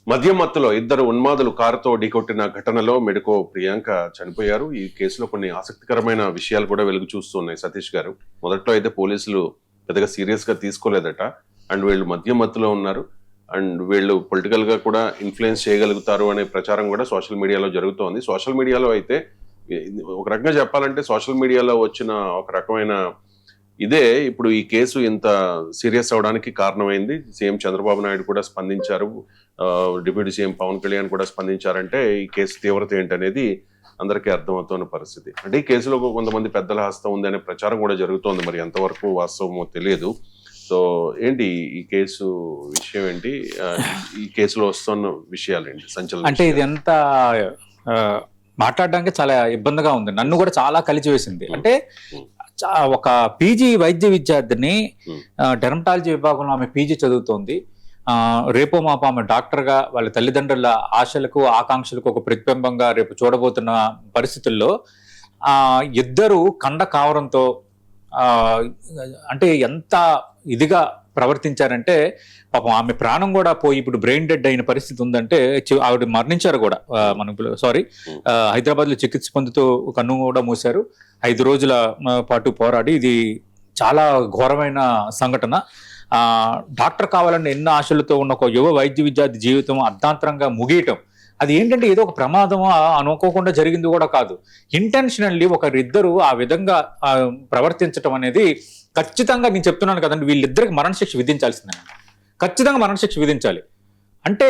మద్యం మత్తులో ఇద్దరు ఉన్మాదులు కారుతో ఢీకొట్టిన ఘటనలో మెడుకో ప్రియాంక చనిపోయారు. ఈ కేసులో కొన్ని ఆసక్తికరమైన విషయాలు కూడా వెలుగు చూస్తున్నాయి సతీష్ గారు. మొదట్లో అయితే పోలీసులు పెద్దగా సీరియస్ గా తీసుకోలేదట. అండ్ వీళ్ళు మద్యం మత్తులో ఉన్నారు, అండ్ వీళ్ళు పొలిటికల్ గా కూడా ఇన్ఫ్లుయెన్స్ చేయగలుగుతారు అనే ప్రచారం కూడా సోషల్ మీడియాలో జరుగుతోంది. సోషల్ మీడియాలో అయితే ఒక రకంగా చెప్పాలంటే సోషల్ మీడియాలో వచ్చిన ఒక రకమైన ఇదే ఇప్పుడు ఈ కేసు ఇంత సీరియస్ అవడానికి కారణమైంది. సీఎం చంద్రబాబు నాయుడు కూడా స్పందించారు, డిప్యూటీ సీఎం పవన్ కళ్యాణ్ కూడా స్పందించారంటే ఈ కేసు తీవ్రత ఏంటనేది అందరికీ అర్థమవుతున్న పరిస్థితి. అంటే ఈ కేసులో కొంతమంది పెద్దల హస్తం ఉంది అనే ప్రచారం కూడా జరుగుతోంది. మరి ఎంతవరకు వాస్తవమో తెలియదు. సో ఏంటి ఈ కేసు విషయం ఏంటి, ఈ కేసులో వస్తున్న విషయాలు ఏంటి సంచలనం? అంటే ఇది ఎంత మాట్లాడడానికి చాలా ఇబ్బందిగా ఉంది, నన్ను కూడా చాలా కలిచివేసింది. అంటే ఒక పీజీ వైద్య విద్యార్థిని, డెర్మటాలజీ విభాగంలో ఆమె పీజీ చదువుతోంది. రేపో మాపో ఆమె డాక్టర్గా వాళ్ళ తల్లిదండ్రుల ఆశలకు ఆకాంక్షలకు ఒక ప్రతిబింబంగా రేపు చూడబోతున్న పరిస్థితుల్లో ఇద్దరు కండ కావడంతో అంటే ఎంత ఇదిగా ప్రవర్తించారంటే పాపం ఆమె ప్రాణం కూడా పోయి ఇప్పుడు బ్రెయిన్ డెడ్ అయిన పరిస్థితి ఉందంటే ఆవిడ మరణించారు కూడా. మనకు హైదరాబాద్ లో చికిత్స పొందుతూ కన్ను కూడా మూశారు. 5 రోజుల పాటు పోరాడి ఇది చాలా ఘోరమైన సంఘటన. డాక్టర్ కావాలన్న ఎన్నో ఆశలతో ఉన్న ఒక యువ వైద్య విద్యార్థి జీవితం అర్ధాంతరంగా ముగియటం, అది ఏంటంటే ఏదో ఒక ప్రమాదం అనుకోకుండా జరిగింది కూడా కాదు. ఇంటెన్షనల్లీ ఒకరిద్దరు ఆ విధంగా ప్రవర్తించడం అనేది ఖచ్చితంగా నేను చెప్తున్నాను కదండి, వీళ్ళిద్దరికి మరణశిక్ష విధించాల్సిందే, ఖచ్చితంగా మరణశిక్ష విధించాలి. అంటే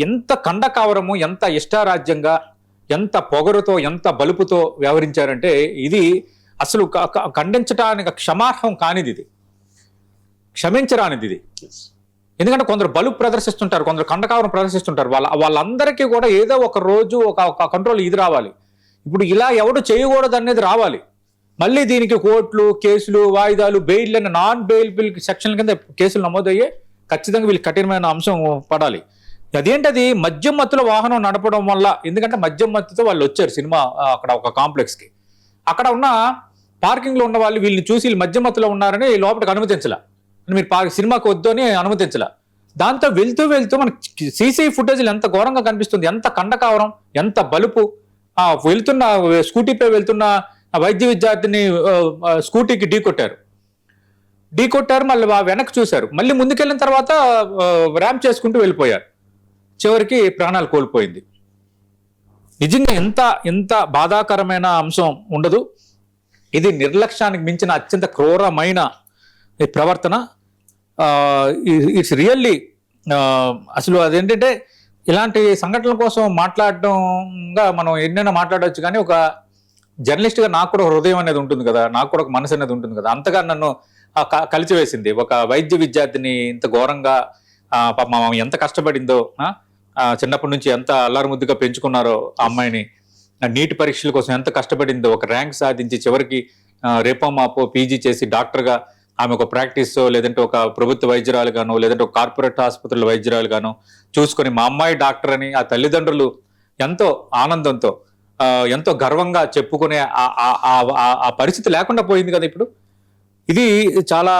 ఎంత కండకావరము, ఎంత ఇష్టారాజ్యంగా, ఎంత పొగరుతో, ఎంత బలుపుతో వ్యవహరించారంటే ఇది అసలు ఖండించడానికి క్షమార్హం కానిది, ఇది క్షమించరానిది ఇది. ఎందుకంటే కొందరు బలుపు ప్రదర్శిస్తుంటారు, కొందరు కండకావరం ప్రదర్శిస్తుంటారు. వాళ్ళందరికీ కూడా ఏదో ఒక రోజు ఒక కంట్రోల్ ఇది రావాలి. ఇప్పుడు ఇలా ఎవడు చేయకూడదు అనేది రావాలి. మళ్ళీ దీనికి కోర్టులు, కేసులు, వాయిదాలు, బెయిల్ అనే నాన్ బెయిల్ సెక్షన్ల కింద కేసులు నమోదయ్యే ఖచ్చితంగా వీళ్ళు కఠినమైన అంశం పడాలి. అదేంటది మద్యం మత్తులో వాహనం నడపడం వల్ల, ఎందుకంటే మద్యం మత్తుతో వాళ్ళు వచ్చారు సినిమా అక్కడ ఒక కాంప్లెక్స్కి, అక్కడ ఉన్న పార్కింగ్లో ఉన్న వాళ్ళు వీళ్ళని చూసి వీళ్ళు మద్యం మత్తులో ఉన్నారని లోపలికి అనుమతించాల, మీరు సినిమాకి వద్దు అని అనుమతించాల. దాంతో వెళ్తూ వెళ్తూ మనకి సీసీ ఫుటేజ్లు ఎంత ఘోరంగా కనిపిస్తుంది, ఎంత కండకావరం, ఎంత బలుపు. వెళ్తున్న స్కూటీపై వెళ్తున్న వైద్య విద్యార్థిని స్కూటీకి ఢీకొట్టారు, మళ్ళీ వెనక్కి చూశారు, మళ్ళీ ముందుకెళ్ళిన తర్వాత ర్యాంప్ చేసుకుంటూ వెళ్ళిపోయారు, చివరికి ప్రాణాలు కోల్పోయింది. నిజంగా ఎంత బాధాకరమైన అంశం ఉండదు. ఇది నిర్లక్ష్యానికి మించిన అత్యంత క్రూరమైన ప్రవర్తన. ఇట్స్ రియల్లీ అసలు అదేంటంటే ఇలాంటి సంఘటనల కోసం మాట్లాడడంగా మనం ఎన్నైనా మాట్లాడవచ్చు, కానీ ఒక జర్నలిస్ట్గా నాకు కూడా హృదయం అనేది ఉంటుంది కదా, నాకు కూడా ఒక మనసు అనేది ఉంటుంది కదా. అంతగా నన్ను కలిచివేసింది. ఒక వైద్య విద్యార్థిని ఇంత ఘోరంగా పాపం ఎంత కష్టపడిందో, చిన్నప్పటి నుంచి ఎంత అల్లారు ముద్దుగా పెంచుకున్నారో ఆ అమ్మాయిని, నీట్ పరీక్షల కోసం ఎంత కష్టపడిందో, ఒక ర్యాంక్ సాధించి చివరికి రేపో మాపో పీజీ చేసి డాక్టర్గా ఆమె ఒక ప్రాక్టీస్, లేదంటే ఒక ప్రభుత్వ వైద్యురాలు గానో, లేదంటే ఒక కార్పొరేట్ ఆసుపత్రుల వైద్యురాలు గానో చూసుకొని మా అమ్మాయి డాక్టర్ అని ఆ తల్లిదండ్రులు ఎంతో ఆనందంతో, ఎంతో గర్వంగా చెప్పుకునే ఆ పరిస్థితి లేకుండా పోయింది కదా ఇప్పుడు. ఇది చాలా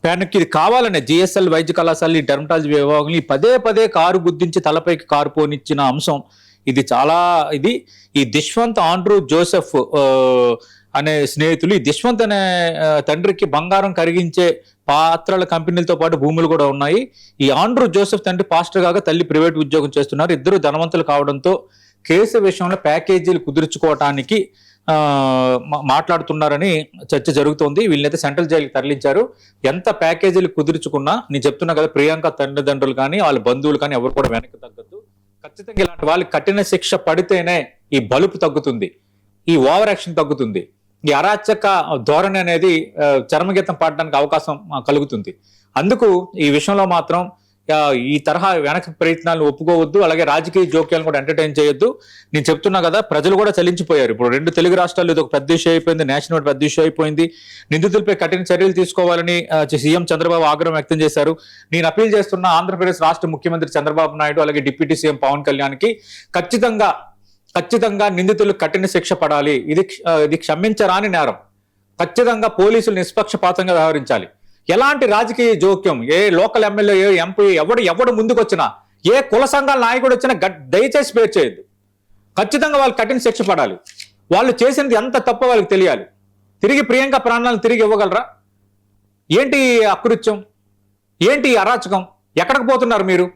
ప్యానిక్. ఇది కావాలనే జిఎస్ఎల్ వైద్య కళాశాల డెర్మటాలజీ విభాగంలో పదే పదే కారు గుద్దించి తలపైకి కారు పోనిచ్చిన అంశం ఇది. చాలా ఈ దిశ్వంత్ ఆండ్రూ జోసెఫ్ అనే స్నేహితులు, ఈ దిశ్వంత్ అనే తండ్రికి బంగారం కరిగించే పాత్రల కంపెనీలతో పాటు భూములు కూడా ఉన్నాయి. ఈ ఆండ్రూ జోసెఫ్ తండ్రి పాస్టర్ కాగా తల్లి ప్రైవేట్ ఉద్యోగం చేస్తున్నారు. ఇద్దరు ధనవంతులు కావడంతో కేసు విషయంలో ప్యాకేజీలు కుదుర్చుకోవటానికి మాట్లాడుతున్నారని చర్చ జరుగుతోంది. వీళ్ళనైతే సెంట్రల్ జైలుకి తరలించారు. ఎంత ప్యాకేజీలు కుదుర్చుకున్నా నేను చెప్తున్నా కదా, ప్రియాంక తల్లిదండ్రులు కానీ వాళ్ళ బంధువులు కానీ ఎవరు కూడా వెనక్కి తగ్గద్దు. ఖచ్చితంగా ఇలాంటి వాళ్ళకి కఠిన శిక్ష పడితేనే ఈ బలుపు తగ్గుతుంది, ఈ ఓవర్ యాక్షన్ తగ్గుతుంది, ఈ అరాచక ధోరణి అనేది చరమగీతం పాడడానికి అవకాశం కలుగుతుంది. అందుకు ఈ విషయంలో మాత్రం ఈ తరహా వెనక ప్రయత్నాలను ఒప్పుకోవద్దు. అలాగే రాజకీయ జోక్యాలను కూడా ఎంటర్టైన్ చేయొద్దు. నేను చెప్తున్నా కదా, ప్రజలు కూడా చలించిపోయారు. ఇప్పుడు 2 తెలుగు రాష్ట్రాల్లో ఇది ఒక పెద్ద ఇష్యూ అయిపోయింది, నేషనల్ పెద్ద ఇష్యూ అయిపోయింది. నిందితులపై కఠిన చర్యలు తీసుకోవాలని సీఎం చంద్రబాబు ఆగ్రహం వ్యక్తం చేశారు. నేను అప్పీల్ చేస్తున్న ఆంధ్రప్రదేశ్ రాష్ట్ర ముఖ్యమంత్రి చంద్రబాబు నాయుడు, అలాగే డిప్యూటీ సీఎం పవన్ కళ్యాణ్కి ఖచ్చితంగా నిందితులు కఠిన శిక్ష పడాలి. ఇది క్షమించరాని నేరం. ఖచ్చితంగా పోలీసులు నిష్పక్షపాతంగా వ్యవహరించాలి. ఎలాంటి రాజకీయ జోక్యం, ఏ లోకల్ ఎమ్మెల్యే, ఏ ఎంపీ, ఎవడు ముందుకొచ్చినా ఏ కుల సంఘాల నాయకుడు వచ్చినా దయచేసి పేరు చేయొద్దు. ఖచ్చితంగా వాళ్ళు కఠిన శిక్ష పడాలి. వాళ్ళు చేసింది ఎంత తప్ప వాళ్ళకి తెలియాలి. తిరిగి ప్రియాంక ప్రాణాలను తిరిగి ఇవ్వగలరా? ఏంటి అకృత్యం, ఏంటి అరాచకం, ఎక్కడికి పోతున్నారు మీరు?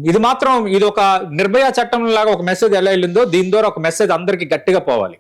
ఇది మాత్రం ఇది ఒక నిర్భయ చట్టం లాగా ఒక మెసేజ్ ఎలా వెళ్ళిందో దీని ద్వారా ఒక మెసేజ్ అందరికీ గట్టిగా పోవాలి.